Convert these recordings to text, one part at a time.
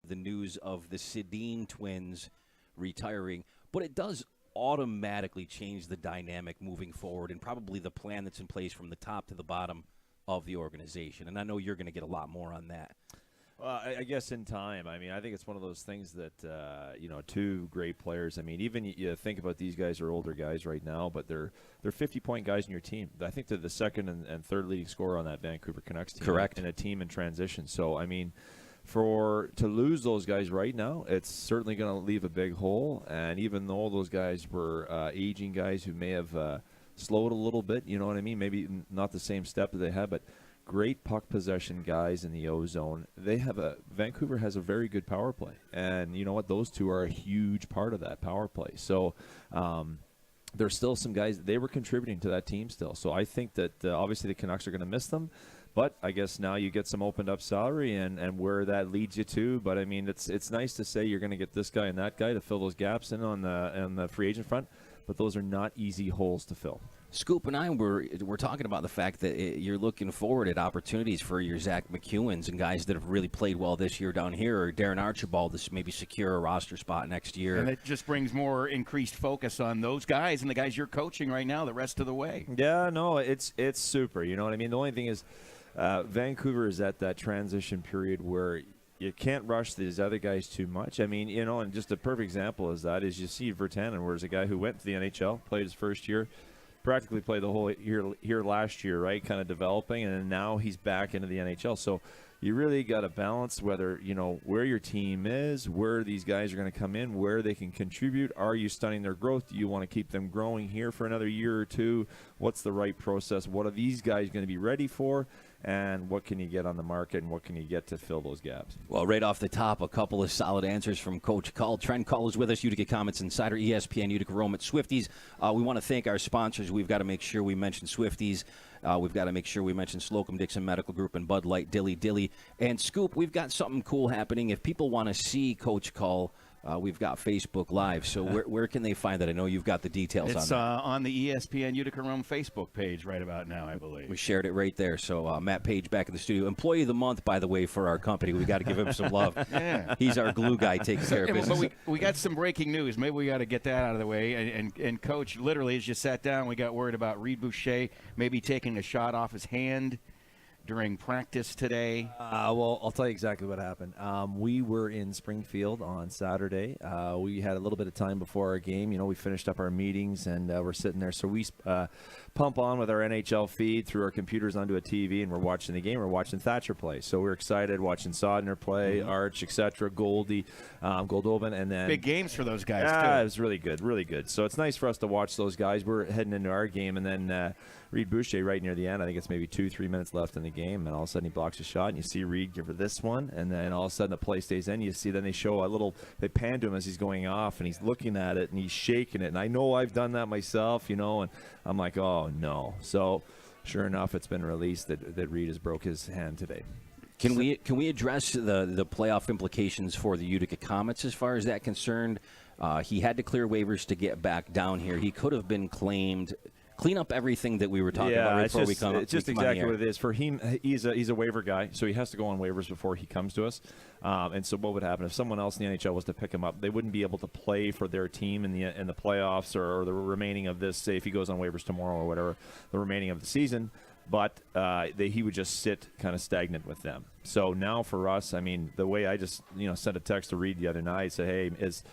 the news of the Sedin twins retiring, but it does automatically change the dynamic moving forward and probably the plan that's in place from the top to the bottom of the organization. And I know you're going to get a lot more on that. Well, I guess in time. I mean, I think it's one of those things that, two great players. I mean, even you think about these guys are older guys right now, but they're 50-point guys in your team. I think they're the second and third leading scorer on that Vancouver Canucks team. Correct. In a team in transition. So, I mean, to lose those guys right now, it's certainly going to leave a big hole. And even though those guys were aging guys who may have slowed a little bit, you know what I mean? Maybe not the same step that they had, but great puck possession guys in the O-zone. Vancouver has a very good power play. And you know what? Those two are a huge part of that power play. So there's still some guys, they were contributing to that team still. So I think that obviously the Canucks are going to miss them. But I guess now you get some opened up salary and where that leads you to. But I mean, it's nice to say you're going to get this guy and that guy to fill those gaps in on the free agent front. But those are not easy holes to fill. Scoop and I we're talking about the fact that you're looking forward at opportunities for your Zach McEwens and guys that have really played well this year down here, or Darren Archibald to maybe secure a roster spot next year. And it just brings more increased focus on those guys and the guys you're coaching right now the rest of the way. Yeah, no, it's super. You know what I mean? The only thing is Vancouver is at that transition period where you can't rush these other guys too much. I mean, and just a perfect example is you see Virtanen, where's a guy who went to the NHL, played his first year, practically played the whole year here last year, right, kind of developing, and now he's back into the NHL. So you really got to balance whether, where your team is, where these guys are going to come in, where they can contribute. Are you stunning their growth? Do you want to keep them growing here for another year or two? What's the right process? What are these guys going to be ready for? And what can you get on the market, and what can you get to fill those gaps? Well, right off the top, a couple of solid answers from Coach Cull. Trent Cull is with us, Utica Comets Insider, ESPN Utica Rome at Swifties. We want to thank our sponsors. We've got to make sure we mention Swifties. We've got to make sure we mention Slocum Dixon Medical Group and Bud Light, Dilly. And Scoop, we've got something cool happening. If people want to see Coach Cull, we've got Facebook Live. So where can they find that? I know you've got the details on that. It's on the ESPN Utica Rome Facebook page right about now, I believe. We shared it right there. So Matt Page back in the studio. Employee of the month, by the way, for our company. We got to give him some love. Yeah. He's our glue guy taking care of business. But we got some breaking news. Maybe we got to get that out of the way. And Coach, literally, as you sat down, we got worried about Reed Boucher maybe taking a shot off his hand during practice today. Well, I'll tell you exactly what happened. We were in Springfield on Saturday. We had a little bit of time before our game. We finished up our meetings, and we're sitting there. So we pump on with our NHL feed through our computers onto a TV, and we're watching the game. We're watching Thatcher play. So we're excited, watching Sodner play, Arch, etc., Goldie, Goldobin, and then big games for those guys, too. It was really good, really good. So it's nice for us to watch those guys. We're heading into our game, and then Reed Boucher right near the end. I think it's maybe 2-3 minutes left in the game, and all of a sudden he blocks a shot, and you see Reed give her this one, and then all of a sudden the play stays in. You see then they pan to him as he's going off, and he's looking at it, and he's shaking it. And I know I've done that myself, and I'm like, oh, no. So sure enough, it's been released that Reed has broke his hand today. Can we address the playoff implications for the Utica Comets as far as that concerned? He had to clear waivers to get back down here. He could have been claimed. Clean up everything that we were talking about right before we come. It's just exactly what it is. For him, he's a waiver guy, so he has to go on waivers before he comes to us. And so what would happen if someone else in the NHL was to pick him up? They wouldn't be able to play for their team in the playoffs or the remaining of this. Say if he goes on waivers tomorrow or whatever, the remaining of the season. But he would just sit kind of stagnant with them. So now for us, I mean, the way I just sent a text to Reed the other night, say, hey, is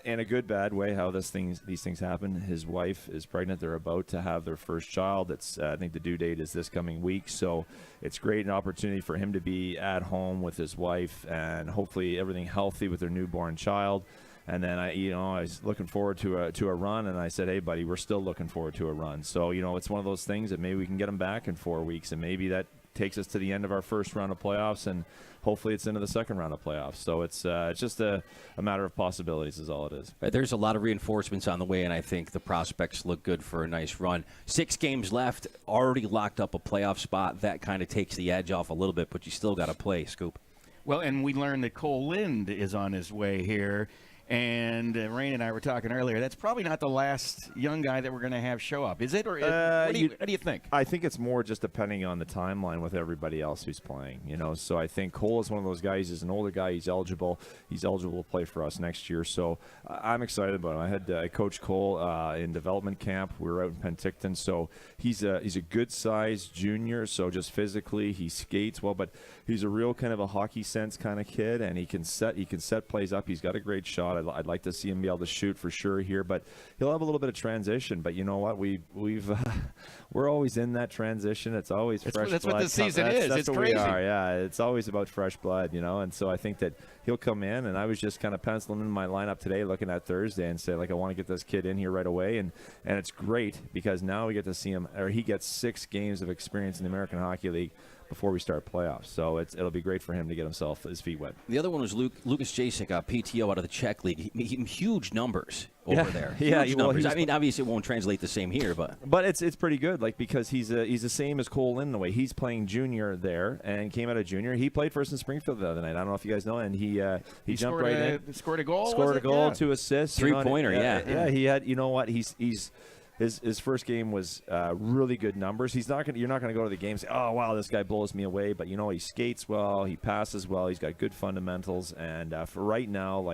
in a good, bad way, how these things happen. His wife is pregnant. They're about to have their first child. It's I think the due date is this coming week. So it's great, an opportunity for him to be at home with his wife and hopefully everything healthy with their newborn child. And then I was looking forward to a run, and I said, hey, buddy, we're still looking forward to a run. So, it's one of those things that maybe we can get him back in 4 weeks, and maybe that takes us to the end of our first round of playoffs, and hopefully it's into the second round of playoffs. So it's just a matter of possibilities is all it is. There's a lot of reinforcements on the way, and I think the prospects look good for a nice run. 6 games left, already locked up a playoff spot. That kind of takes the edge off a little bit, but you still got to play, Scoop. Well, and we learned that Cole Lind is on his way here. And Rain and I were talking earlier. That's probably not the last young guy that we're going to have show up, is it? Or what do you think? I think it's more just depending on the timeline with everybody else who's playing. So I think Cole is one of those guys. He's an older guy. He's eligible. He's eligible to play for us next year. So I'm excited about him. I had Coach Cole in development camp. We were out in Penticton. So he's a good-sized junior. So just physically, he skates well, but he's a real kind of a hockey sense kind of kid, and he can set plays up. He's got a great shot. I'd like to see him be able to shoot for sure here, but he'll have a little bit of transition. But you know what? We're always in that transition. It's always fresh blood. That's what the season is. That's it's what crazy. We are. Yeah, it's always about fresh blood, And so I think that he'll come in, and I was just kind of penciling in my lineup today, looking at Thursday, and say I want to get this kid in here right away, and it's great because now we get to see him, or he gets 6 games of experience in the American Hockey League before we start playoffs. So it'll be great for him to get his feet wet. The other one was Lucas Jasek, PTO out of the Czech League. Huge numbers over there. Huge numbers. I mean, obviously it won't translate the same here, but it's pretty good. Because he's the same as Cole in the way he's playing junior there and came out of junior. He played for us in Springfield the other night. I don't know if you guys know, and he jumped right in, scored a goal. Scored a goal, 2 assists, 3-pointer. Yeah. He had. You know what? His first game was really good numbers. You're not going to go to the game and say, oh, wow, this guy blows me away. But, he skates well. He passes well. He's got good fundamentals. And for right now,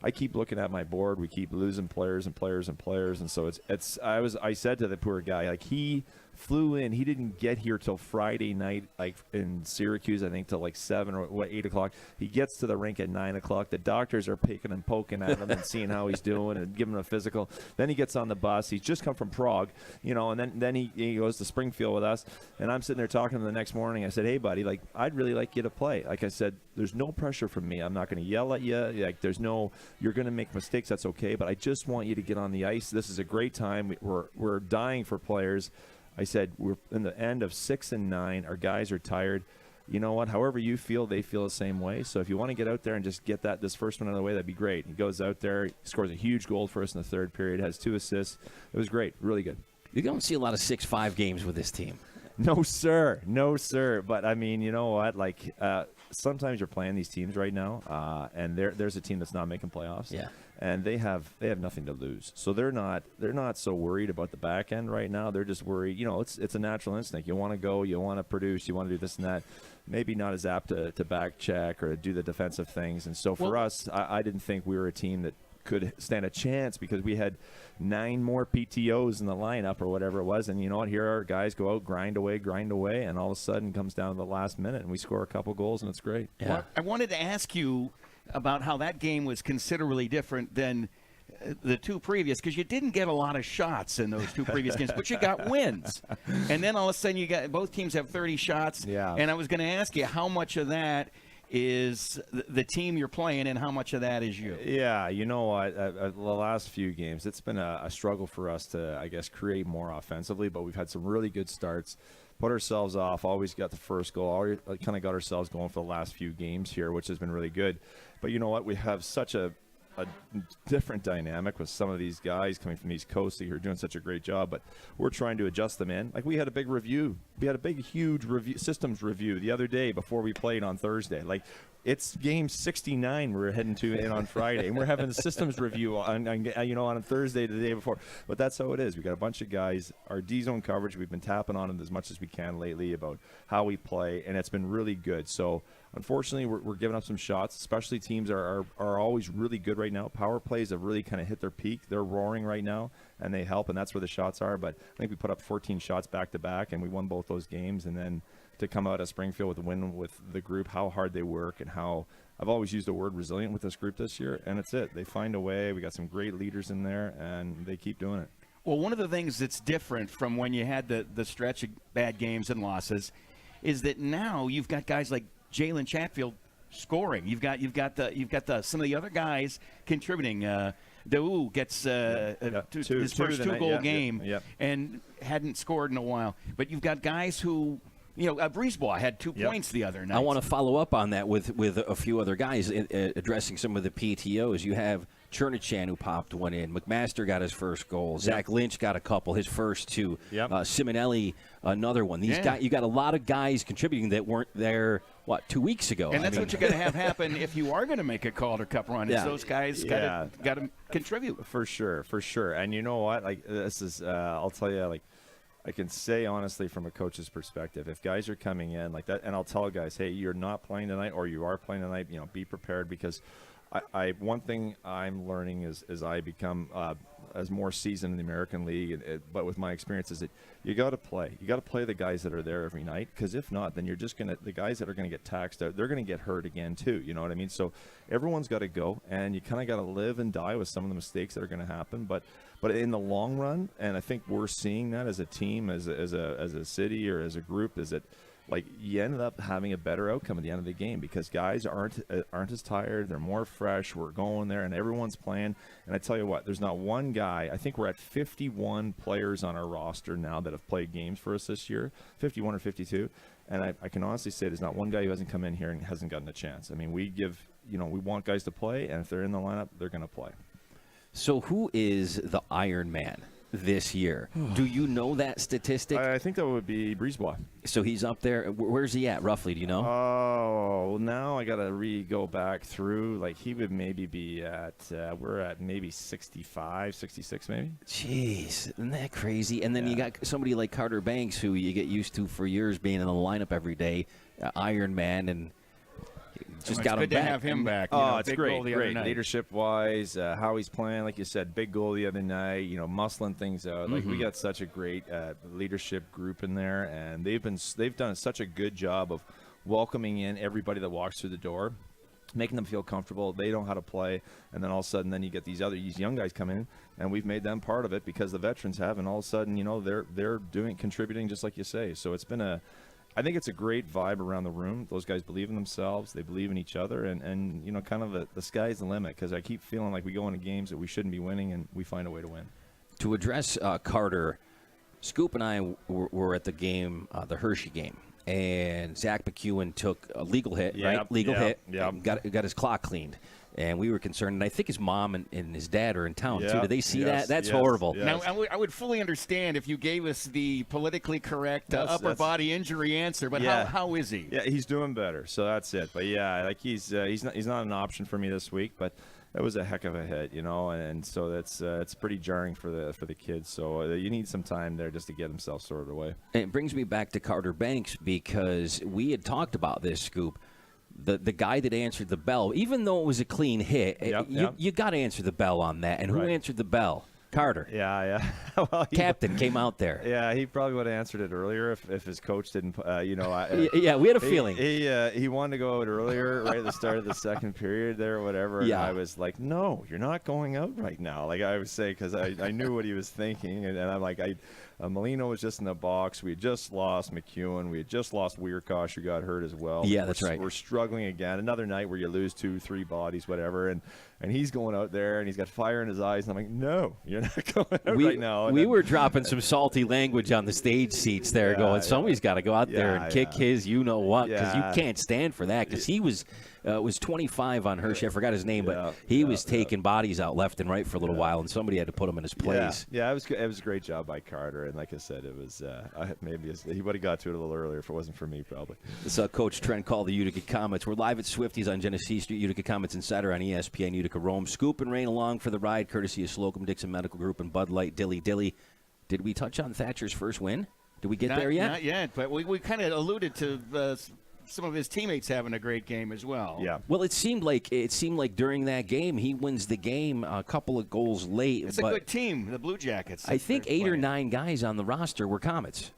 I keep looking at my board. We keep losing players and players and players. And so I said to the poor guy, he flew in. He didn't get here till Friday night, in Syracuse, I think, till 7 or 8 o'clock. He gets to the rink at 9 o'clock. The doctors are picking and poking at him and seeing how he's doing and giving him a physical. Then he gets on the bus. He's just come from Prague, and then he goes to Springfield with us. And I'm sitting there talking to him the next morning. I said, hey, buddy, I'd really like you to play. Like I said, there's no pressure from me. I'm not going to yell at you. You're going to make mistakes. That's okay. But I just want you to get on the ice. This is a great time. We're dying for players. I said, we're in the end of 6 and 9. Our guys are tired. You know what? However you feel, they feel the same way. So if you want to get out there and just get this first one out of the way, that'd be great. He goes out there, scores a huge goal for us in the third period, has 2 assists. It was great. Really good. You don't see a lot of 6-5 games with this team. No, sir. No, sir. But, I mean, you know what? Sometimes you're playing these teams right now, and there's a team that's not making playoffs. Yeah. And they have nothing to lose, so they're not so worried about the back end right now. They're just worried. It's a natural instinct. You want to go, you want to produce, you want to do this and that. Maybe not as apt to back check or to do the defensive things. And so for us, I didn't think we were a team that could stand a chance because we had 9 more PTOs in the lineup or whatever it was. And you know what? Here our guys go out, grind away, and all of a sudden comes down to the last minute, and we score a couple goals, and it's great. Yeah. Well, I wanted to ask you about how that game was considerably different than the 2 previous, because you didn't get a lot of shots in those 2 previous games, but you got wins. And then all of a sudden you got both teams have 30 shots. Yeah. And I was going to ask you how much of that is the team you're playing and how much of that is you? Yeah, you know what? The last few games, it's been a struggle for us to, I guess, create more offensively, but we've had some really good starts. Put ourselves off, always got the first goal, always kind of got ourselves going for the last few games here, which has been really good. But you know what? We have such a different dynamic with some of these guys coming from the East Coast who are doing such a great job, but we're trying to adjust them in. We had a big review. We had a huge systems review the other day before we played on Thursday. It's game 69 we're heading to in on Friday, and we're having a systems review on Thursday the day before. But that's how it is. We got a bunch of guys. Our D-zone coverage, we've been tapping on it as much as we can lately about how we play, and it's been really good. So unfortunately, we're giving up some shots. Specialty teams are always really good right now. Power plays have really kind of hit their peak. They're roaring right now, and they help, and that's where the shots are. But I think we put up 14 shots back-to-back, and we won both those games, and then to come out of Springfield with a win with the group, how hard they work, and how I've always used the word resilient with this group this year, and it's it. They find a way. We got some great leaders in there, and they keep doing it. Well, one of the things that's different from when you had the stretch of bad games and losses is that now you've got guys like Jalen Chatfield scoring. You've got some of the other guys contributing. Daou gets his first 2-goal game and hadn't scored in a while. But you've got guys who, Brisebois had 2 points the other night. I want to follow up on that with a few other guys addressing some of the PTOs. You have Chernachan, who popped one in. McMaster got his first goal. Zach Lynch got a couple, his first 2. Simonelli, another one. These guys, you got a lot of guys contributing that weren't there 2 weeks ago. And that's what you're going to have happen if you are going to make a Calder Cup run. Yeah. Is those guys got to contribute. For sure. And you know what? Like, this is, I'll tell you, like, I can say honestly from a coach's perspective, if guys are coming in like that, and I'll tell guys, hey, you're not playing tonight or you are playing tonight, be prepared, because I one thing I'm learning as I become as more seasoned in the American League, but with my experience, is that you got to play. You got to play the guys that are there every night, because if not, then you're just the guys that are going to get taxed out, they're going to get hurt again too. You know what I mean? So everyone's got to go, and you kind of got to live and die with some of the mistakes that are going to happen. But in the long run, and I think we're seeing that as a team, as a city, or as a group, is that, like, you ended up having a better outcome at the end of the game, because guys aren't as tired. They're more fresh. We're going there, and everyone's playing. And I tell you what, there's not one guy. I think we're at 51 players on our roster now that have played games for us this year, 51 or 52. And I can honestly say there's not one guy who hasn't come in here and hasn't gotten a chance. I mean, we want guys to play, and if they're in the lineup, they're going to play. So who is the Iron Man this year? Do you know that statistic? I think that would be Brisebois. So he's up there. Where's he at, roughly? Do you know? Oh, now I got to go back through. Like, he would maybe be at, we're at maybe 65, 66 maybe. Jeez, isn't that crazy? And then you got somebody like Carter Banks, who you get used to for years being in the lineup every day, Iron Man, and just got him good back. to have him back. It's big great. goal the other night. Leadership-wise, how he's playing, like you said, big goal the other night. Muscling things out. Like, we got such a great leadership group in there, and they've done such a good job of welcoming in everybody that walks through the door, making them feel comfortable. They know how to play, and then all of a sudden, then you get these young guys come in, and we've made them part of it because the veterans have, and all of a sudden, they're contributing just like you say. So it's been I think it's a great vibe around the room. Those guys believe in themselves. They believe in each other. And kind of the sky's the limit, because I keep feeling like we go into games that we shouldn't be winning, and we find a way to win. To address Carter, Scoop and I were at the game, the Hershey game, and Zach McEwen took a legal hit, right? Legal hit. Yeah. Got his clock cleaned. And we were concerned, and I think his mom and his dad are in town, too. Did they see that? That's horrible. Now, I would fully understand if you gave us the politically correct upper body injury answer, but how is he? Yeah, he's doing better, so that's it. But, he's not an option for me this week, but that was a heck of a hit, and so that's it's pretty jarring for the kids. So you need some time there just to get himself sorted away. And it brings me back to Carter Banks, because we had talked about this, Scoop. The guy that answered the bell, even though it was a clean hit, you got to answer the bell on that. And who answered the bell? Carter. Yeah. Well, Captain came out there. Yeah, he probably would have answered it earlier if his coach didn't. Yeah, we had a feeling. He wanted to go out earlier, right at the start of the second period there, or whatever. Yeah. And I was like, no, you're not going out right now. Like I would say, because I knew what he was thinking, and I'm like, Molino was just in the box. We had just lost McEwen. We had just lost Weirkosh, who got hurt as well. Yeah, that's right. We're struggling again. Another night where you lose 2-3 bodies, whatever, and he's going out there, and he's got fire in his eyes, and I'm like, no, you're not going out right now. We were dropping some salty language on the stage seats there, going, somebody's got to go out there and kick his you-know-what, because you can't stand for that, because he was 25 on Hershey. I forgot his name, but he was taking bodies out left and right for a little while, and somebody had to put him in his place. Yeah, it was a great job by Carter, and like I said, it was he would have got to it a little earlier if it wasn't for me, probably. This is Coach Trent Cull, the Utica Comets. We're live at Swifty's on Genesee Street, Utica Comets Insider on ESPN Utica Rome. Scoop and Rain along for the ride, courtesy of Slocum Dixon Medical Group and Bud Light. Dilly. Did we touch on Thatcher's first win? Did we get there yet? Not yet, but we kind of alluded to some of his teammates having a great game as well. Yeah. Well, it seemed like during that game he wins the game a couple of goals late. It's a good team, the Blue Jackets. I think 8 or 9 guys on the roster were Comets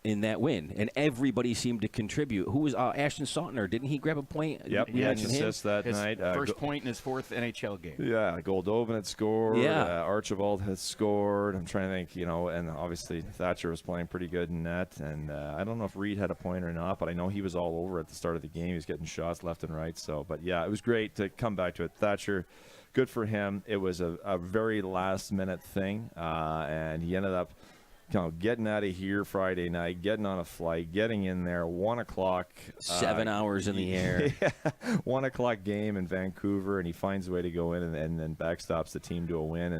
in that win, and everybody seemed to contribute. Who was Ashton Sautner? Didn't he grab a point? Yep, he had an assist that night. First point in his 4th NHL game. Yeah, Goldovin had scored. Yeah. Archibald had scored. I'm trying to think, and obviously Thatcher was playing pretty good in net. And I don't know if Reed had a point or not, but I know he was all over at the start of the game. He was getting shots left and right. So, but yeah, it was great to come back to it. Thatcher, good for him. It was a very last-minute thing, and he ended up getting out of here Friday night, getting on a flight, getting in there, 1 o'clock. 7 hours in the air. 1 o'clock game in Vancouver, and he finds a way to go in and then backstops the team to a win.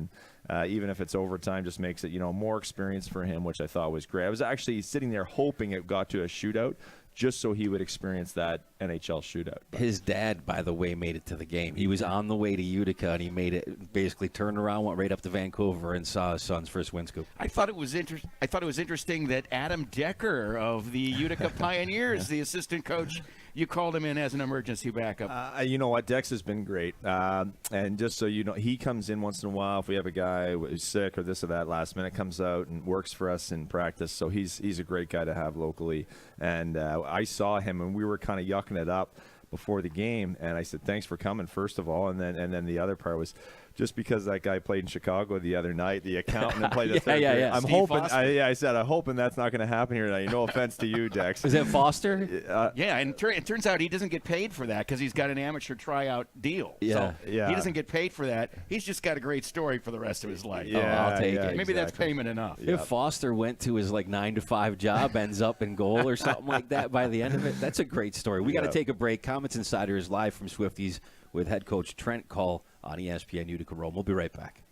And even if it's overtime, just makes it, more experience for him, which I thought was great. I was actually sitting there hoping it got to a shootout just so he would experience that NHL shootout. His dad, by the way, made it to the game. He was on the way to Utica, and he made it, basically turned around, went right up to Vancouver, and saw his son's first win scoop. I thought it was interesting that Adam Decker of the Utica Pioneers, the assistant coach, you called him in as an emergency backup. You know what? Dex has been great. And just so you know, he comes in once in a while. If we have a guy who's sick or this or that last minute, comes out and works for us in practice. So he's a great guy to have locally. And I saw him, and we were kind of yucking it up before the game. And I said, thanks for coming, first of all. And then the other part was, just because that guy played in Chicago the other night, the accountant played the third period. I'm Steve hoping. Foster. I said, I'm hoping that's not going to happen here tonight. No offense to you, Dex. Is that Foster? Yeah, and it turns out he doesn't get paid for that because he's got an amateur tryout deal. Yeah. So he doesn't get paid for that. He's just got a great story for the rest of his life. Yeah, I'll take it. Maybe that's payment enough. If Foster went to his 9-to-5 job, ends up in goal or something like that by the end of it, that's a great story. We got to take a break. Comets Insider is live from Swifties with head coach Trent Cull on ESPN Utica Rome. We'll be right back.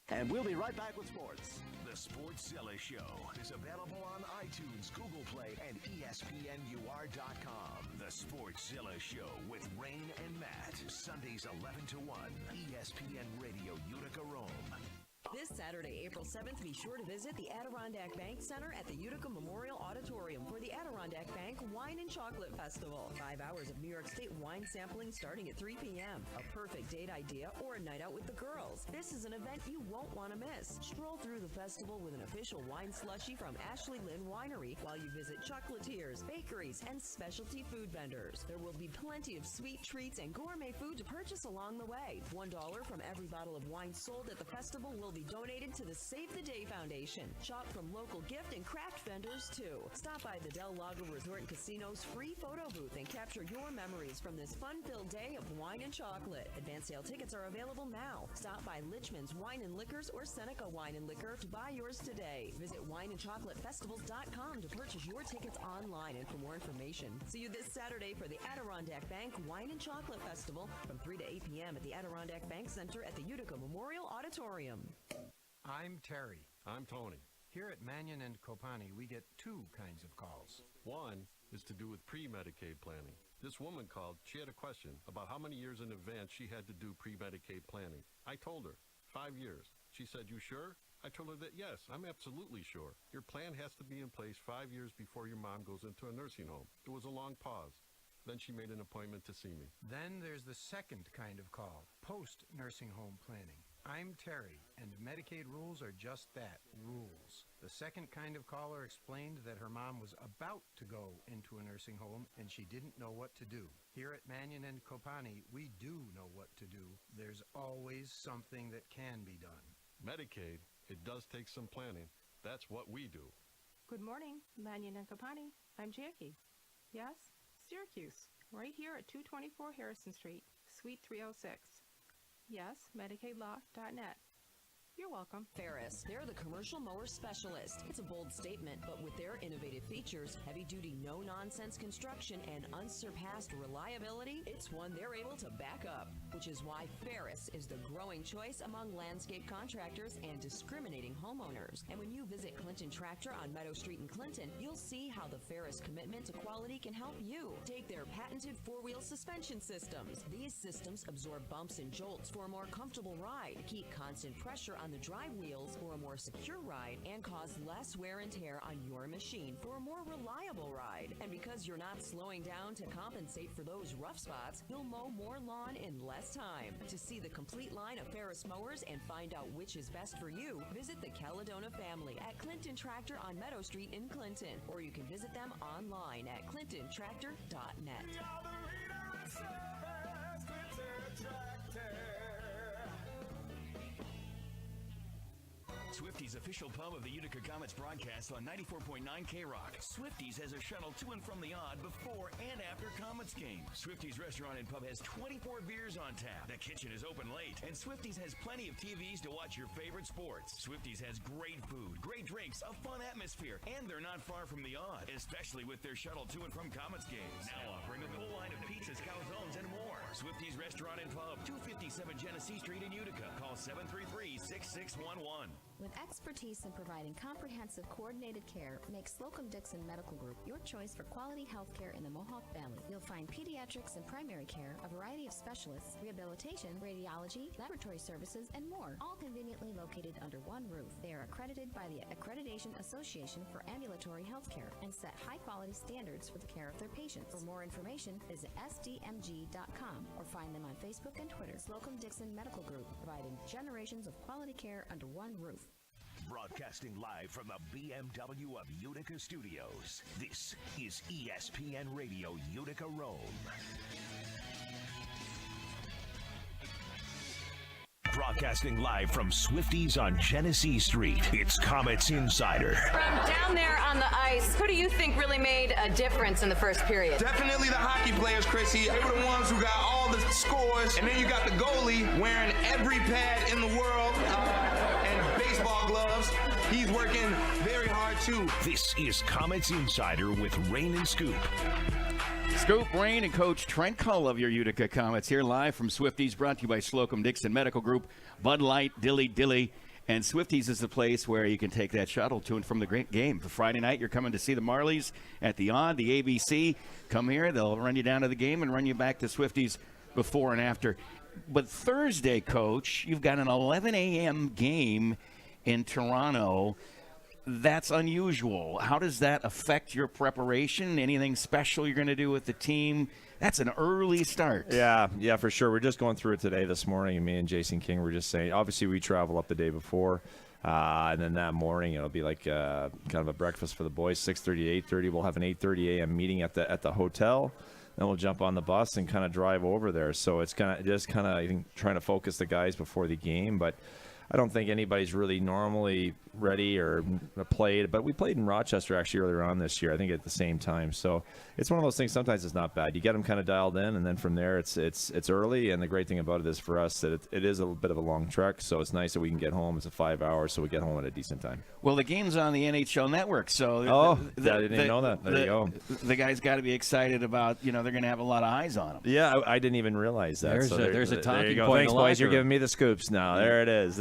And we'll be right back with sports. The Sportszilla Show is available on iTunes, Google Play, and ESPNUR.com. The Sportszilla Show with Rain and Matt. Sundays 11 to 1. ESPN Radio Utica Rome. This Saturday, April 7th, be sure to visit the Adirondack Bank Center at the Utica Memorial Auditorium for the Adirondack Bank Wine and Chocolate Festival. 5 hours of New York State wine sampling starting at 3 p.m. A perfect date idea or a night out with the girls. This is an event you won't want to miss. Stroll through the festival with an official wine slushie from Ashley Lynn Winery while you visit chocolatiers, bakeries, and specialty food vendors. There will be plenty of sweet treats and gourmet food to purchase along the way. $1 from every bottle of wine sold at the festival will be donated to the Save the Day Foundation. Shop from local gift and craft vendors, too. Stop by the Del Lago Resort and Casino's free photo booth and capture your memories from this fun-filled day of wine and chocolate. Advance sale tickets are available now. Stop by Litchman's Wine and Liquors or Seneca Wine and Liquor to buy yours today. Visit wineandchocolatefestivals.com to purchase your tickets online and for more information. See you this Saturday for the Adirondack Bank Wine and Chocolate Festival from 3 to 8 p.m. at the Adirondack Bank Center at the Utica Memorial Auditorium. I'm Terry. I'm Tony. Here at Mannion and Copani, we get two kinds of calls. One is to do with pre-Medicaid planning. This woman called. She had a question about how many years in advance she had to do pre-Medicaid planning. I told her, 5 years. She said, you sure? I told her that, yes, I'm absolutely sure. Your plan has to be in place 5 years before your mom goes into a nursing home. It was a long pause. Then she made an appointment to see me. Then there's the second kind of call, post-nursing home planning. I'm Terry, and Medicaid rules are just that, rules. The second kind of caller explained that her mom was about to go into a nursing home and she didn't know what to do. Here at Mannion and Copani, we do know what to do. There's always something that can be done. Medicaid, it does take some planning. That's what we do. Good morning, Mannion and Copani. I'm Jackie. Yes, Syracuse, right here at 224 Harrison Street, Suite 306. Yes, MedicaidLaw.net. You're welcome. Ferris, they're the commercial mower specialist. It's a bold statement, but with their innovative features, heavy-duty, no-nonsense construction, and unsurpassed reliability, it's one they're able to back up, which is why Ferris is the growing choice among landscape contractors and discriminating homeowners. And when you visit Clinton Tractor on Meadow Street in Clinton, you'll see how the Ferris commitment to quality can help you. Take their patented four-wheel suspension systems. These systems absorb bumps and jolts for a more comfortable ride, keep constant pressure on the drive wheels for a more secure ride, and cause less wear and tear on your machine for a more reliable ride. And because you're not slowing down to compensate for those rough spots, you'll mow more lawn in less time. To see the complete line of Ferris mowers and find out which is best for you, visit the Caledona family at Clinton Tractor on Meadow Street in Clinton, or you can visit them online at clintontractor.net. Swifty's official pub of the Utica Comets broadcast on 94.9 K-Rock. Swifty's has a shuttle to and from the Odd before and after Comets games. Swifty's restaurant and pub has 24 beers on tap. The kitchen is open late. And Swifty's has plenty of TVs to watch your favorite sports. Swifty's has great food, great drinks, a fun atmosphere, and they're not far from the Odd, especially with their shuttle to and from Comets games. Now offering a full line of pizzas, calzones, and more. Swifty's restaurant and pub, 257 Genesee Street in Utica. Call 733-6611. With expertise in providing comprehensive coordinated care, make Slocum Dixon Medical Group your choice for quality health care in the Mohawk Valley. You'll find pediatrics and primary care, a variety of specialists, rehabilitation, radiology, laboratory services, and more, all conveniently located under one roof. They are accredited by the Accreditation Association for Ambulatory Health Care and set high-quality standards for the care of their patients. For more information, visit sdmg.com or find them on Facebook and Twitter. Slocum Dixon Medical Group, providing generations of quality care under one roof. Broadcasting live from the BMW of Utica Studios, this is ESPN Radio Utica Rome. Broadcasting live from Swiftys on Genesee Street, it's Comets Insider. From down there on the ice, who do you think really made a difference in the first period? Definitely the hockey players, Chrissy. They were the ones who got all the scores, and then you got the goalie wearing every pad in the world and baseball gloves. He's working very hard, too. This is Comets Insider with Rain and Scoop. Scoop, Rain, and Coach Trent Cull of your Utica Comets here live from Swifties, brought to you by Slocum Dixon Medical Group, Bud Light, Dilly. And Swifties is the place where you can take that shuttle to and from the great game. For Friday night, you're coming to see the Marlies at the Odd, the ABC. Come here, they'll run you down to the game and run you back to Swifties before and after. But Thursday, Coach, you've got an 11 a.m. game in Toronto. That's unusual. How does that affect your preparation? Anything special you're going to do with the team? That's an early start. Yeah, for sure. We're just going through it today, this morning, and me and Jason King were just saying, obviously we travel up the day before, and then that morning it'll be like kind of a breakfast for the boys, 6:30 to 8:30. We'll have an 8:30 a.m. meeting at the hotel. Then we'll jump on the bus and kind of drive over there. So it's kind of I think trying to focus the guys before the game, but I don't think anybody's really normally ready or played, but we played in Rochester actually earlier on this year, I think at the same time. So it's one of those things, sometimes it's not bad. You get them kind of dialed in, and then from there it's early, and the great thing about it is for us that it is a bit of a long trek, so it's nice that we can get home. It's a 5 hours, so we get home at a decent time. Well, the game's on the NHL Network, so I didn't even know that. There you go. The guys got to be excited about, they're going to have a lot of eyes on them. Yeah, I didn't even realize that. There's a talking point. point. Thanks, boys. You're giving me the scoops now. There it is.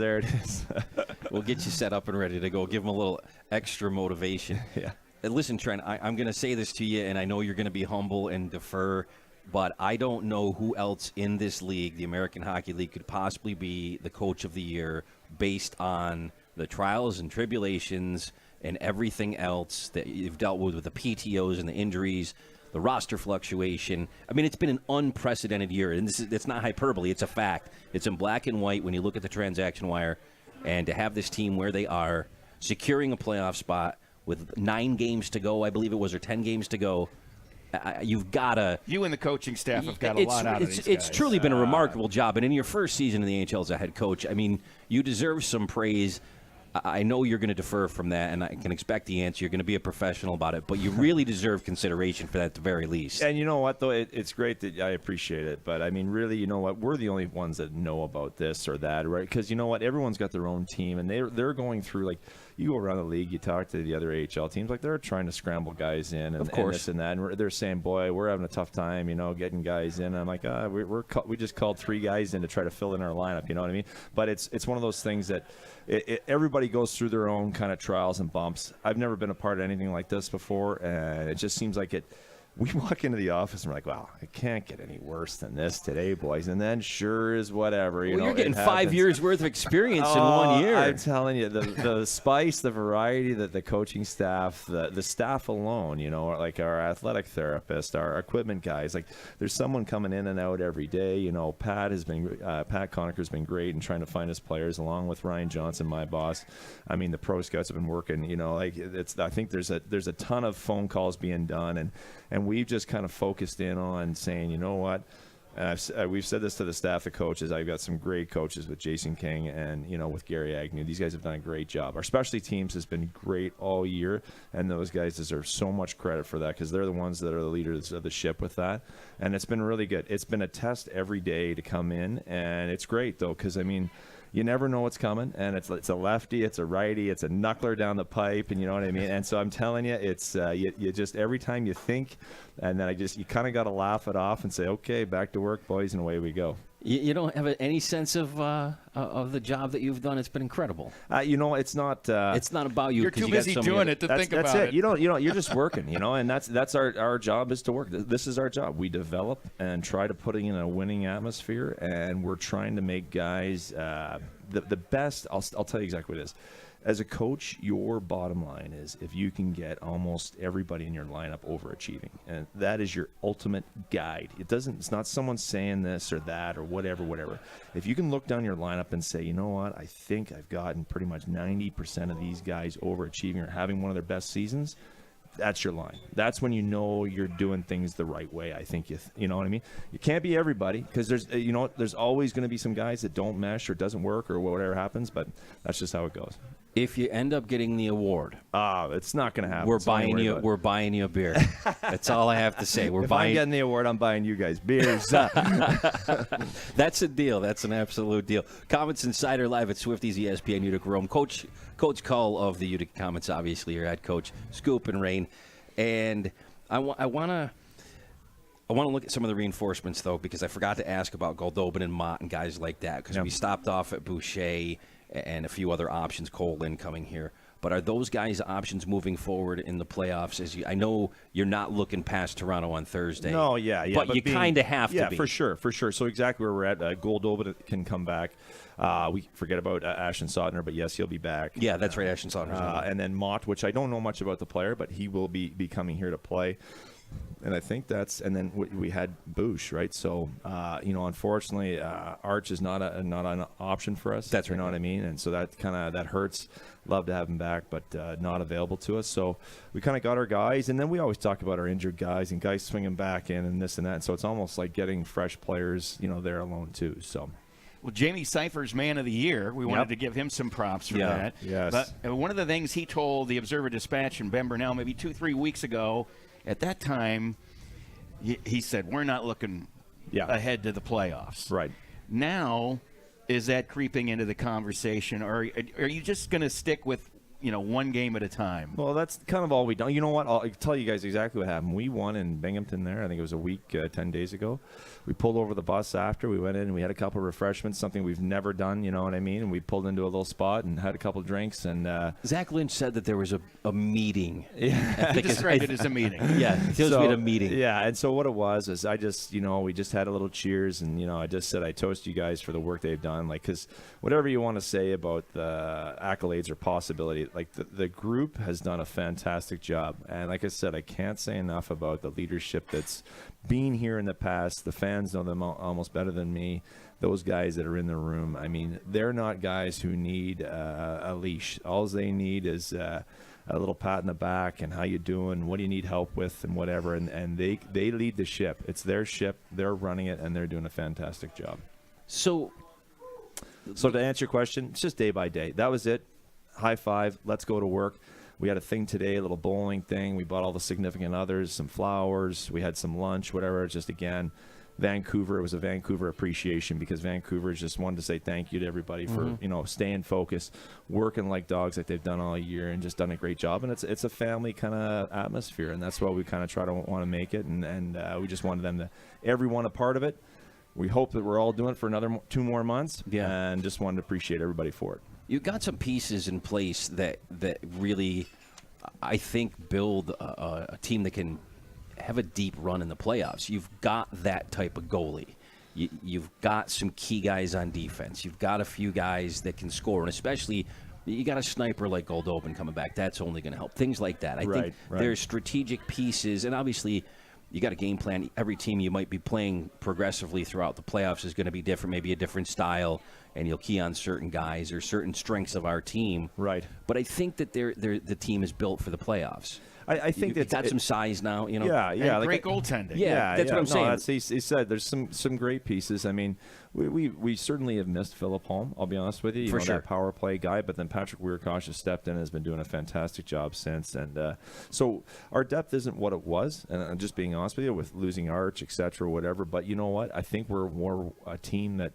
We'll get you set up and ready to go. Give them a little extra motivation. Yeah. Listen, Trent, I'm going to say this to you, and I know you're going to be humble and defer, but I don't know who else in this league, the American Hockey League, could possibly be the coach of the year based on the trials and tribulations and everything else that you've dealt with the PTOs and the injuries, the roster fluctuation. I mean, it's been an unprecedented year, and it's not hyperbole. It's a fact. It's in black and white when you look at the transaction wire. And to have this team where they are, securing a playoff spot with 9 games to go, I believe it was, or 10 games to go, you've got to... You and the coaching staff have got a lot out of these guys. It's truly been a remarkable job. And in your first season in the NHL as a head coach, I mean, you deserve some praise. I know you're going to defer from that, and I can expect the answer. You're going to be a professional about it, but you really deserve consideration for that at the very least. And you know what, though? It's great that I appreciate it, but I mean, really, you know what? We're the only ones that know about this or that, right? Because you know what? Everyone's got their own team, and they're going through, like, you go around the league, you talk to the other AHL teams, like they're trying to scramble guys in, and this and that, and they're saying, boy, we're having a tough time, getting guys in. And I'm like, we just called 3 guys in to try to fill in our lineup, you know what I mean? But it's one of those things that everybody goes through their own kind of trials and bumps. I've never been a part of anything like this before, and it just seems like we walk into the office and we're like, wow, it can't get any worse than this today, boys. And then sure as whatever. You're getting 5 years worth of experience in 1 year. I'm telling you, the spice, the variety, the coaching staff, the staff alone, like our athletic therapist, our equipment guys, like there's someone coming in and out every day. Pat Conacher's been great in trying to find his players, along with Ryan Johnson, my boss. I mean, the pro scouts have been working, I think there's a ton of phone calls being done, and we've just kind of focused in on saying, you know what, we've said this to the staff, the coaches. I've got some great coaches with Jason King and, with Gary Agnew. These guys have done a great job. Our specialty teams has been great all year, and those guys deserve so much credit for that because they're the ones that are the leaders of the ship with that. And it's been really good. It's been a test every day to come in, and it's great, though, because, I mean, you never know what's coming, and it's a lefty, it's a righty, it's a knuckler down the pipe, and you know what I mean. And so I'm telling you, it's you just every time you think, and then you kind of got to laugh it off and say, okay, back to work, boys, and away we go. You don't have any sense of the job that you've done. It's been incredible. It's not. It's not about you. You're too busy doing it to think about it. You're just working, and that's our job is to work. This is our job. We develop and try to put it in a winning atmosphere, and we're trying to make guys the best. I'll tell you exactly what it is. As a coach, your bottom line is if you can get almost everybody in your lineup overachieving, and that is your ultimate guide. It's not someone saying this or that or whatever. If you can look down your lineup and say, you know what, I think I've gotten pretty much 90% of these guys overachieving or having one of their best seasons, that's your line. That's when you know you're doing things the right way. I think you know what I mean. You can't be everybody because there's always going to be some guys that don't mesh or doesn't work or whatever happens. But that's just how it goes. If you end up getting the award, it's not going to happen. We're buying you a beer. That's all I have to say. If I'm getting the award, I'm buying you guys beers. That's a deal. That's an absolute deal. Comets Insider live at Swifty's ESPN Utica Rome. Coach Cull of the Utica Comets, obviously your head coach, Scoop and Rain, and I want to look at some of the reinforcements though, because I forgot to ask about Goldobin and Mott and guys like that because we stopped off at Boucher and a few other options, Cole Lynn coming here. But are those guys options moving forward in the playoffs? I know you're not looking past Toronto on Thursday. No, yeah. But you kind of have to be. Yeah, for sure. So exactly where we're at. Goldobin can come back. We forget about Ashton Sotner, but yes, he'll be back. Yeah, that's right, Ashton Sotner. And then Mott, which I don't know much about the player, but he will be coming here to play. And I think and then we had Bouch, right? So, unfortunately, Arch is not an option for us. That's right. You know what I mean? And so that hurts. Love to have him back, but not available to us. So we kind of got our guys, and then we always talk about our injured guys and guys swinging back in and this and that. And so it's almost like getting fresh players, there alone too. So. Well, Jamie Seifer's Man of the Year. We wanted to give him some props for that. Yes. But one of the things he told the Observer-Dispatch and Ben Burnell maybe 2-3 weeks ago, at that time, he said, we're not looking ahead to the playoffs. Right. Now, is that creeping into the conversation, or are you just going to stick with, one game at a time? Well, that's kind of all we done. You know what? I'll tell you guys exactly what happened. We won in Binghamton there. I think it was a week, 10 days ago. We pulled over the bus after. We went in and we had a couple of refreshments, something we've never done, you know what I mean? And we pulled into a little spot and had a couple of drinks. And Zach Lynch said that there was a meeting. Yeah. He described it as a meeting. Yeah, it feels like a meeting. Yeah, and so what it was is I just, we just had a little cheers. And, I just said I toast you guys for the work they've done. Like, because whatever you want to say about the accolades or possibility, like the group has done a fantastic job. And like I said, I can't say enough about the leadership that's been here in the past. The fans know them almost better than me. Those guys that are in the room, I mean, they're not guys who need a leash. All they need is a little pat in the back and how you doing, what do you need help with, and whatever. And they lead the ship. It's their ship. They're running it, and they're doing a fantastic job. So to answer your question, it's just day by day. That was it. High five. Let's go to work. We had a thing today, a little bowling thing. We bought all the significant others, some flowers. We had some lunch, whatever. Just, again, Vancouver. It was a Vancouver appreciation because Vancouver just wanted to say thank you to everybody for, staying focused, working like dogs like they've done all year and just done a great job. And it's a family kind of atmosphere, and that's why we kind of try to want to make it. And we just wanted them to, everyone a part of it. We hope that we're all doing it for another 2 more months, and just wanted to appreciate everybody for it. You've got some pieces in place that really, I think, build a team that can have a deep run in the playoffs. You've got that type of goalie. You've got some key guys on defense. You've got a few guys that can score, and especially you got a sniper like Goldobin coming back. That's only going to help. Things like that. I think there's strategic pieces, and obviously you got a game plan. Every team you might be playing progressively throughout the playoffs is going to be different, maybe a different style, and you'll key on certain guys or certain strengths of our team. Right. But I think that the team is built for the playoffs. I think it's got some size now, Yeah, and great goaltending. Yeah, that's what I'm saying. He said there's some great pieces. I mean, we certainly have missed Philip Holm. I'll be honest with you. You know, that power play guy. But then Patrick Weirkosh has stepped in and has been doing a fantastic job since. And so our depth isn't what it was. And I'm just being honest with you, with losing Arch, etc., whatever. But you know what? I think we're more a team that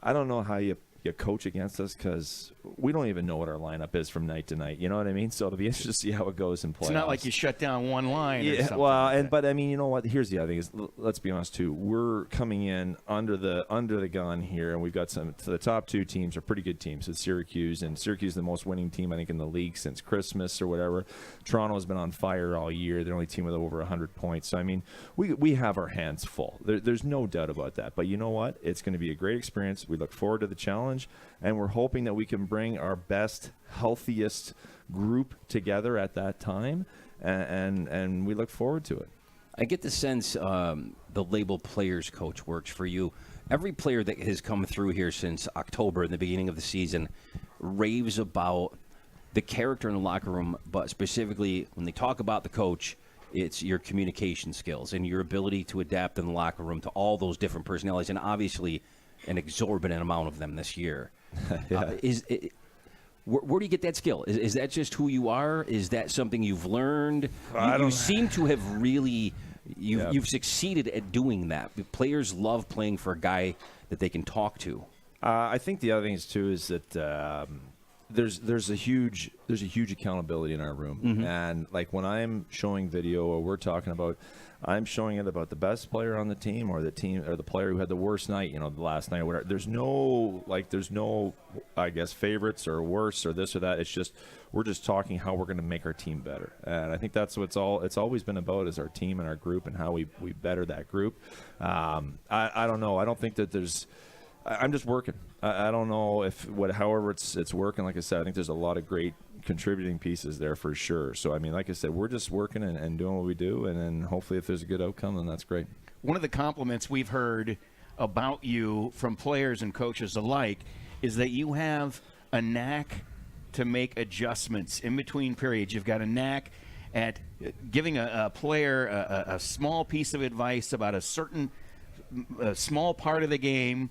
I don't know how you coach against us because we don't even know what our lineup is from night to night. You know what I mean? So it'll be interesting to see how it goes in playoffs. It's not like you shut down one line. Or something well, like but I mean, you know what? Here's the other thing: is let's be honest too. We're coming in under the gun here, and we've got the top two teams are pretty good teams. It's Syracuse, and Syracuse is the most winning team I think in the league since Christmas or whatever. Toronto has been on fire all year. They're the only team with over 100 points. So I mean, we have our hands full. There's no doubt about that. But you know what? It's going to be a great experience. We look forward to the challenge, and we're hoping that we can bring our best, healthiest group together at that time, and we look forward to it. I get the sense the label players coach works for you. Every player that has come through here since October, in the beginning of the season, raves about the character in the locker room, but specifically when they talk about the coach, it's your communication skills and your ability to adapt in the locker room to all those different personalities, and obviously an exorbitant amount of them this year. Yeah. Where do you get that skill? Is that just who you are? Is that something you've learned? You seem to have really you've succeeded at doing that. Players love playing for a guy that they can talk to. I think the other thing is too is that there's a huge accountability in our room, and like when I'm showing video or we're talking about, I'm showing it about the best player on the team or the player who had the worst night, the last night or whatever. There's no I guess favorites or worse or this or that. It's just we're just talking how we're going to make our team better, and I think that's what it's always been about, is our team and our group and how we better that group. I don't know. I don't think that there's. I'm just working. I don't know however it's working. Like I said, I think there's a lot of great contributing pieces there for sure. So, I mean, like I said, we're just working and doing what we do, and then hopefully if there's a good outcome, then that's great. One of the compliments we've heard about you from players and coaches alike is that you have a knack to make adjustments in between periods. You've got a knack at giving a player a small piece of advice about a certain small part of the game,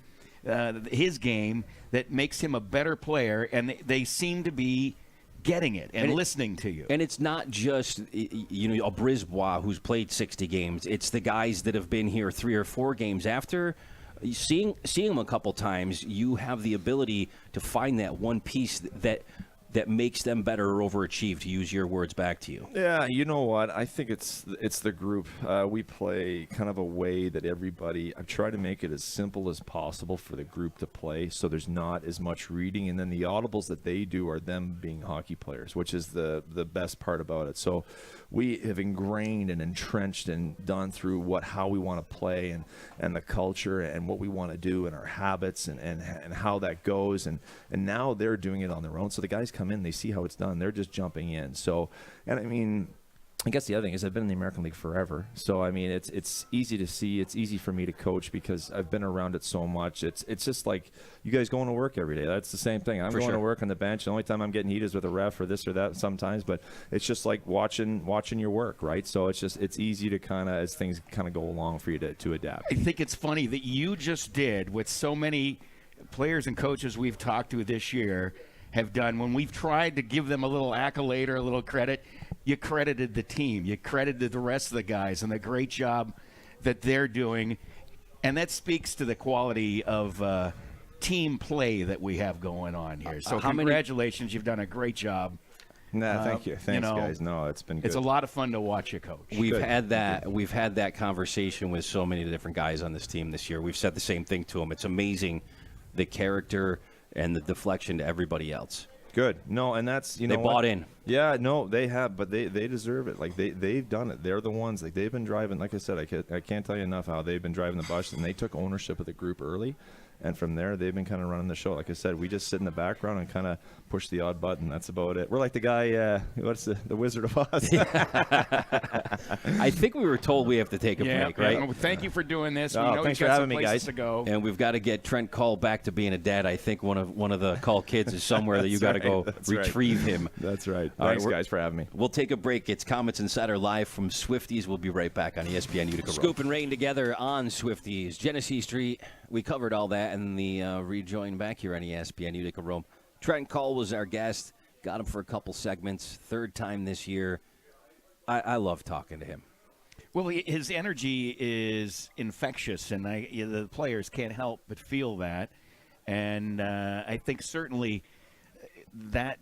his game, that makes him a better player, and they seem to be getting it and listening to you. And it's not just a Brisbois who's played 60 games. It's the guys that have been here 3 or 4 games. After seeing them a couple times, you have the ability to find that one piece that makes them better or overachieve, to use your words back to you. Yeah, you know what? I think it's the group. We play kind of a way that everybody – I've tried to make it as simple as possible for the group to play, so there's not as much reading. And then the audibles that they do are them being hockey players, which is the best part about it. So we have ingrained and entrenched and done through how we want to play and the culture and what we want to do and our habits and how that goes. And now they're doing it on their own. So the guys come in, they see how it's done, they're just jumping in. So, and I mean, I guess the other thing is I've been in the American League forever. So, I mean, it's easy to see. It's easy for me to coach because I've been around it so much. It's just like you guys going to work every day. That's the same thing. I'm going to work on the bench. The only time I'm getting heat is with a ref or this or that sometimes, but it's just like watching your work, right? So it's easy to kind of, as things kind of go along, for you to adapt. I think it's funny that you just did what so many players and coaches we've talked to this year have done. When we've tried to give them a little accolade or a little credit, you credited the team. You credited the rest of the guys and the great job that they're doing. And that speaks to the quality of team play that we have going on here. So congratulations. You've done a great job. Thank you. Thanks, guys. No, it's been good. It's a lot of fun to watch you coach. We've had that conversation with so many different guys on this team this year. We've said the same thing to them. It's amazing, the character and the deflection to everybody else. Good. No, and that's, they bought in. Yeah, no, they have, but they deserve it. Like they've done it. They're the ones. Like they've been driving. Like I said, I can't tell you enough how they've been driving the bus, and they took ownership of the group early, and from there they've been kind of running the show. Like I said, we just sit in the background and kind of push the odd button. That's about it. We're like the guy. What's the Wizard of Oz? I think we were told we have to take a break, right? Well, thank you for doing this. Oh, we know thanks you've for got having some me, places guys. to go. And we've got to get Trent Cull back to being a dad. I think one of the Cull kids is somewhere that you got to go retrieve him. That's right. All Thanks, guys, for having me. We'll take a break. It's Comets Insider live from Swifty's. We'll be right back on ESPN Utica Rome. Scoop and Rain together on Swifty's. Genesee Street. We covered all that in the rejoin back here on ESPN Utica Rome. Trent Cull was our guest. Got him for a couple segments. 3rd time this year. I love talking to him. Well, his energy is infectious, and the players can't help but feel that. And I think certainly that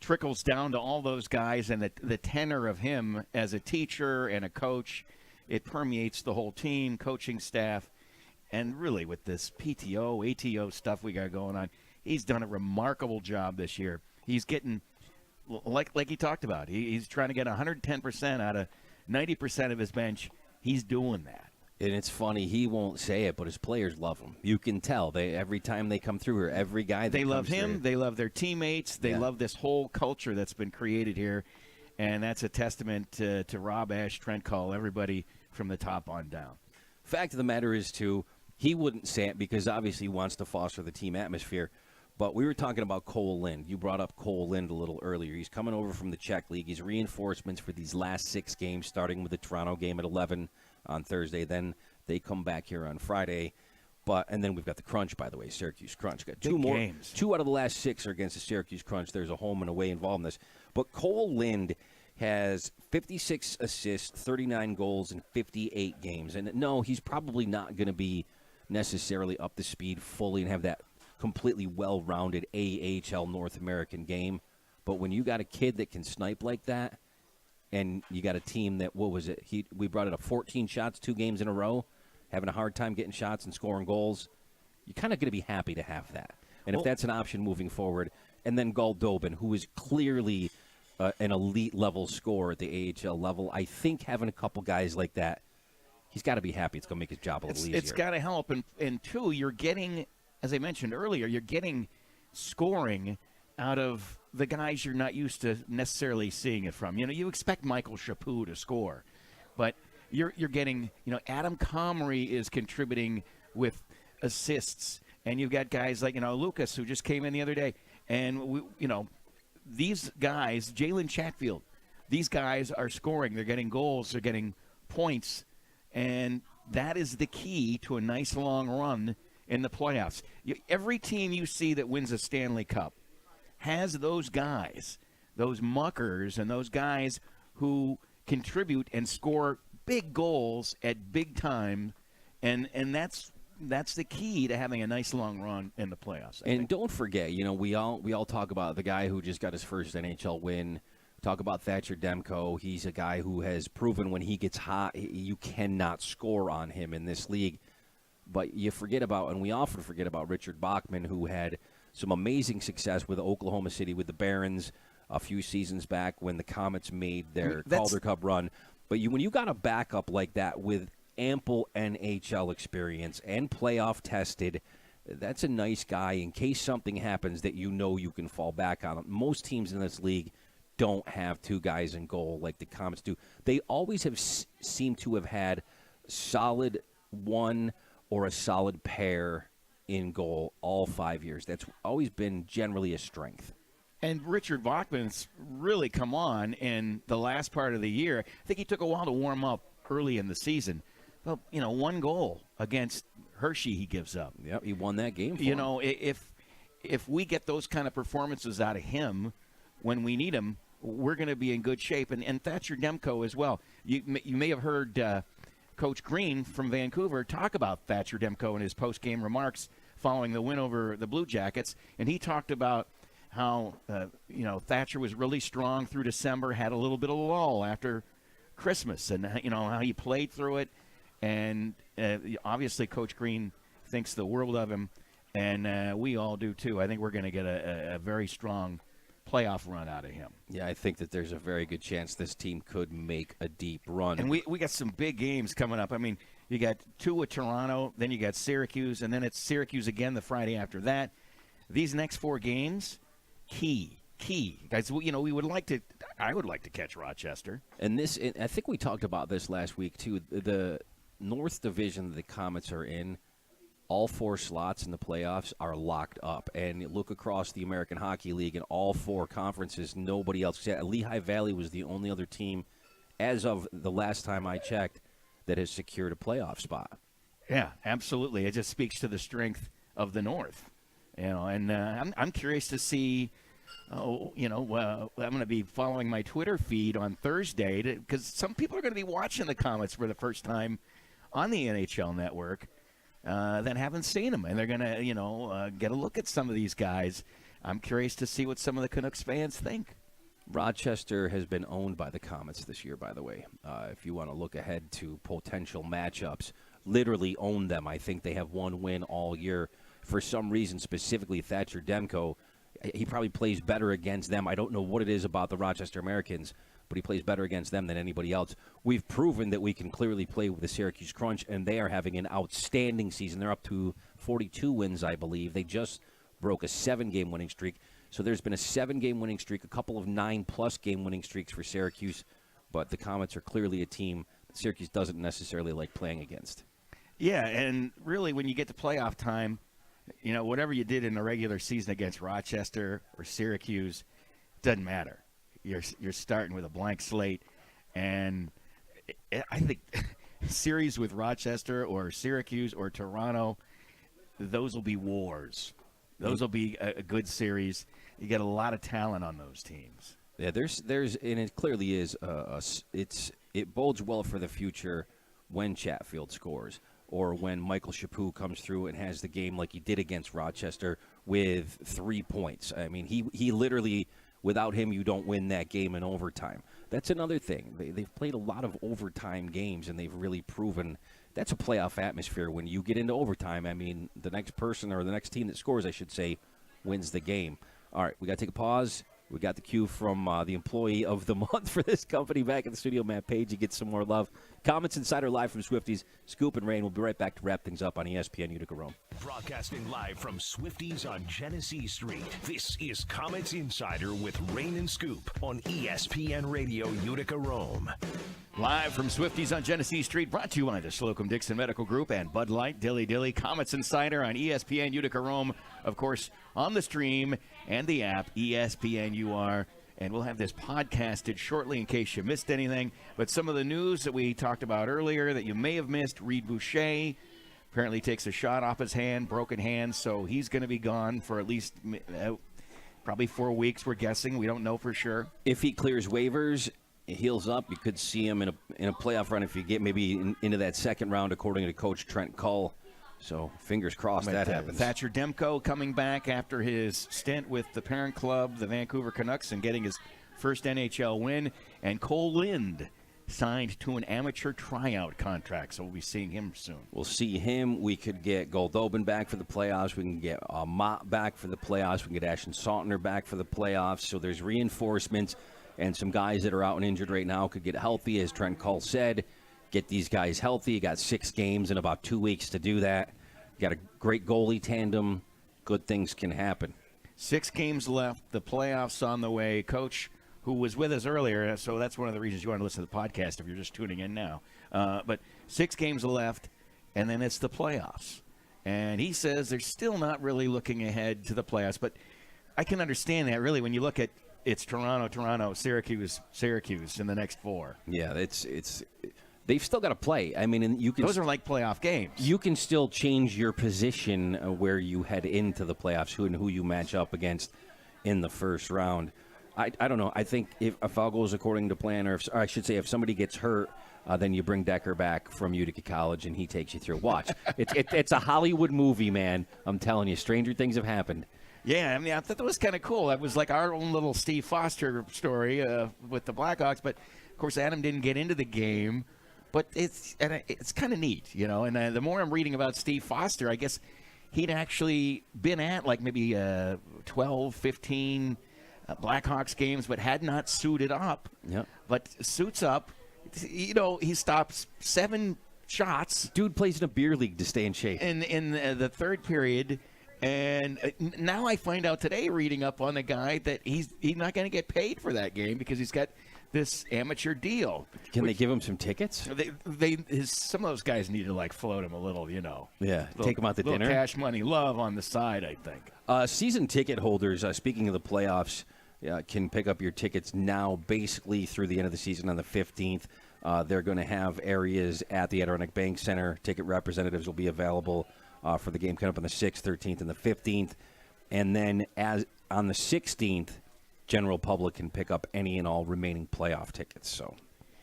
trickles down to all those guys, and the tenor of him as a teacher and a coach, it permeates the whole team, coaching staff, and really with this PTO, ATO stuff we got going on, he's done a remarkable job this year. He's getting, like he talked about, he's trying to get 110% out of 90% of his bench. He's doing that. And it's funny, he won't say it, but his players love him. You can tell. Every time they come through here, every guy that they love comes him. through, They love their teammates. They love this whole culture that's been created here, and that's a testament to Rob Ash, Trent Cull, everybody from the top on down. Fact of the matter is, too, he wouldn't say it because obviously he wants to foster the team atmosphere. But we were talking about Cole Lind. You brought up Cole Lind a little earlier. He's coming over from the Czech League. He's reinforcements for these last 6 games, starting with the Toronto game at 11 on Thursday. Then they come back here on Friday. And then we've got the Crunch, by the way, Syracuse Crunch. Got 2 more games. 2 out of the last 6 are against the Syracuse Crunch. There's a home and away involved in this. But Cole Lind has 56 assists, 39 goals in 58 games. And no, he's probably not going to be necessarily up to speed fully and have that completely well-rounded AHL North American game. But when you got a kid that can snipe like that, and you got a team that, what was it? We brought it up 14 shots 2 games in a row, having a hard time getting shots and scoring goals. You're kind of going to be happy to have that. And if that's an option moving forward, and then Goldobin, who is clearly an elite-level scorer at the AHL level, I think having a couple guys like that, he's got to be happy. It's going to make his job a little easier. It's got to help. And 2, you're getting, as I mentioned earlier, you're getting scoring out of the guys you're not used to necessarily seeing it from. You know, you expect Michael Chaput to score, but you're getting, Adam Comrie is contributing with assists, and you've got guys like, Lucas, who just came in the other day, and these guys, Jalen Chatfield, these guys are scoring. They're getting goals. They're getting points, and that is the key to a nice long run in the playoffs. Every team you see that wins a Stanley Cup has those guys, those muckers, and those guys who contribute and score big goals at big time, and that's the key to having a nice long run in the playoffs. And don't forget, we all talk about the guy who just got his first NHL win. Talk about Thatcher Demko. He's a guy who has proven when he gets hot, you cannot score on him in this league. But you forget about, and we often forget about Richard Bachman, who had some amazing success with Oklahoma City with the Barons a few seasons back when the Comets made their Calder Cup run. But when you got a backup like that with ample NHL experience and playoff tested, that's a nice guy in case something happens that you can fall back on. Most teams in this league don't have 2 guys in goal like the Comets do. They always have seemed to have had solid one or a solid pair in goal all 5 years. That's always been generally a strength. And Richard Bachman's really come on in the last part of the year. I think he took a while to warm up early in the season. Well, 1 goal against Hershey he gives up. Yep, he won that game for him. If we get those kind of performances out of him when we need him, we're going to be in good shape. And Thatcher Demko as well. You may have heard Coach Green from Vancouver talk about Thatcher Demko in his post-game remarks following the win over the Blue Jackets, and he talked about how Thatcher was really strong through December, had a little bit of a lull after Christmas, and how he played through it. And obviously, Coach Green thinks the world of him, and we all do too. I think we're going to get a very strong playoff run out of him. Yeah, I think that there's a very good chance this team could make a deep run. And we got some big games coming up. I mean, you got 2 with Toronto, then you got Syracuse, and then it's Syracuse again the Friday after that. These next 4 games, key. Guys, we would like to – I would like to catch Rochester. And I think we talked about this last week too. The North Division the Comets are in, all 4 slots in the playoffs are locked up. And look across the American Hockey League in all 4 conferences, nobody else. Lehigh Valley was the only other team, as of the last time I checked, that has secured a playoff spot. Yeah, absolutely. It just speaks to the strength of the North. And I'm curious to see. I'm going to be following my Twitter feed on Thursday because some people are going to be watching the Comets for the first time on the NHL Network that haven't seen them, and they're going to, get a look at some of these guys. I'm curious to see what some of the Canucks fans think. Rochester has been owned by the Comets this year, by the way. If you want to look ahead to potential matchups, literally own them. I think they have one win all year. For some reason, specifically Thatcher Demko, he probably plays better against them. I don't know what it is about the Rochester Americans, but he plays better against them than anybody else. We've proven that we can clearly play with the Syracuse Crunch, and they are having an outstanding season. They're up to 42 wins, I believe. They just broke a 7-game winning streak. So there's been a 7-game winning streak, a couple of 9-plus game winning streaks for Syracuse, but the Comets are clearly a team that Syracuse doesn't necessarily like playing against. Yeah, and really when you get to playoff time, you know, whatever you did in the regular season against Rochester or Syracuse, doesn't matter. You're starting with a blank slate, and I think series with Rochester or Syracuse or Toronto, those will be wars. Those will be a good series. You get a lot of talent on those teams. Yeah, there's, and it clearly is. It bodes well for the future when Chatfield scores, or when Michael Chaput comes through and has the game like he did against Rochester with 3 points. I mean, he literally, without him, you don't win that game in overtime. That's another thing. They've played a lot of overtime games, and they've really proven that's a playoff atmosphere. When you get into overtime, I mean, the next person, or the next team that scores, I should say, wins the game. All right, we got to take a pause. We got the cue from the employee of the month for this company back in the studio, Matt Page. He gets some more love. Comets Insider live from Swifties. Scoop and Rain. We'll be right back to wrap things up on ESPN Utica Rome. Broadcasting live from Swifties on Genesee Street. This is Comets Insider with Rain and Scoop on ESPN Radio Utica Rome. Live from Swifties on Genesee Street, brought to you by the Slocum Dixon Medical Group and Bud Light, Dilly Dilly. Comets Insider on ESPN Utica Rome. Of course, on the stream and the app, ESPN UR. And we'll have this podcasted shortly in case you missed anything. But some of the news that we talked about earlier that you may have missed, Reed Boucher apparently takes a shot off his hand, broken hand, so he's going to be gone for at least probably 4 weeks, we're guessing. We don't know for sure. If he clears waivers, heals up, you could see him in a playoff run if you get maybe into that second round, according to Coach Trent Cull. So fingers crossed that happens. Thatcher Demko coming back after his stint with the parent club, the Vancouver Canucks, and getting his first NHL win. And Cole Lind signed to an amateur tryout contract, so we'll be seeing him soon. We'll see him. We could get Goldobin back for the playoffs. We can get Mott back for the playoffs. We can get Ashton Saltner back for the playoffs. So there's reinforcements, and some guys that are out and injured right now could get healthy, as Trent Cull said. Get these guys healthy. You got 6 games in about 2 weeks to do that. You got a great goalie tandem. Good things can happen. 6 games left. The playoffs on the way. Coach, who was with us earlier, so that's one of the reasons you want to listen to the podcast if you're just tuning in now. But 6 games left, and then it's the playoffs. And he says they're still not really looking ahead to the playoffs. But I can understand that, really, when you look at it's Toronto, Syracuse in the next 4. Yeah, it's they've still got to play. I mean, and you can. Those are like playoff games. You can still change your position where you head into the playoffs, who you match up against in the first round. I don't know. I think if all goes according to plan, or I should say, if somebody gets hurt, then you bring Decker back from Utica College and he takes you through. Watch, it's a Hollywood movie, man. I'm telling you, stranger things have happened. Yeah, I mean, I thought that was kind of cool. That was like our own little Steve Foster story with the Blackhawks. But of course, Adam didn't get into the game. But it's kind of neat, you know. And the more I'm reading about Steve Foster, I guess he'd actually been at like maybe 12, 15 Blackhawks games, but had not suited up. Yep. But suits up. You know, he stops 7 shots. Dude plays in a beer league to stay in shape. In the third period. And now I find out today, reading up on the guy, that he's not going to get paid for that game because he's got this amateur deal. Can they give him some tickets? Some of those guys need to like float him a little, you know. Yeah, take him out to dinner. Cash money love on the side, I think. Season ticket holders, speaking of the playoffs, can pick up your tickets now basically through the end of the season on the 15th. They're going to have areas at the Adirondack Bank Center. Ticket representatives will be available for the game coming up on the 6th, 13th, and the 15th. And then as on the 16th, general public can pick up any and all remaining playoff tickets. So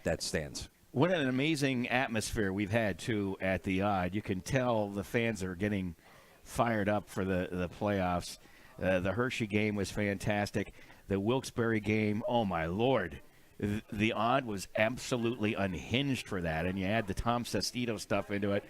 that stands. What an amazing atmosphere we've had, too, at the Odd. You can tell the fans are getting fired up for the playoffs. The Hershey game was fantastic. The Wilkes-Barre game, oh, my Lord. The odd was absolutely unhinged for that, and you add the Tom Sestito stuff into it.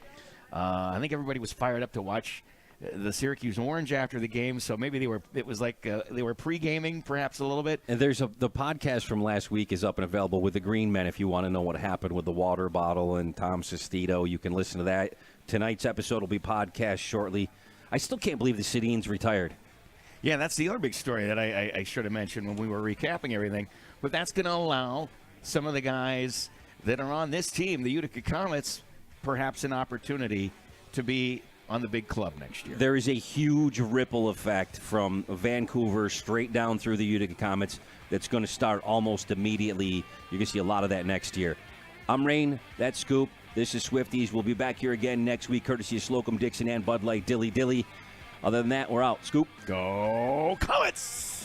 I think everybody was fired up to watch the Syracuse Orange after the game, so maybe it was like they were pre-gaming perhaps a little bit. And the podcast from last week is up and available with the Green Men. If you want to know what happened with the water bottle and Tom Sestito, you can listen to that. Tonight's episode will be podcast shortly. I still can't believe the Citians retired. Yeah, that's the other big story that I should have mentioned when we were recapping everything. But that's going to allow some of the guys that are on this team, the Utica Comets, perhaps an opportunity to be on the big club next year. There is a huge ripple effect from Vancouver straight down through the Utica Comets that's going to start almost immediately. You're going to see a lot of that next year. I'm Rain. That's Scoop. This is Swifties. We'll be back here again next week, courtesy of Slocum Dixon and Bud Light Dilly Dilly. Other than that, we're out. Scoop. Go Comets!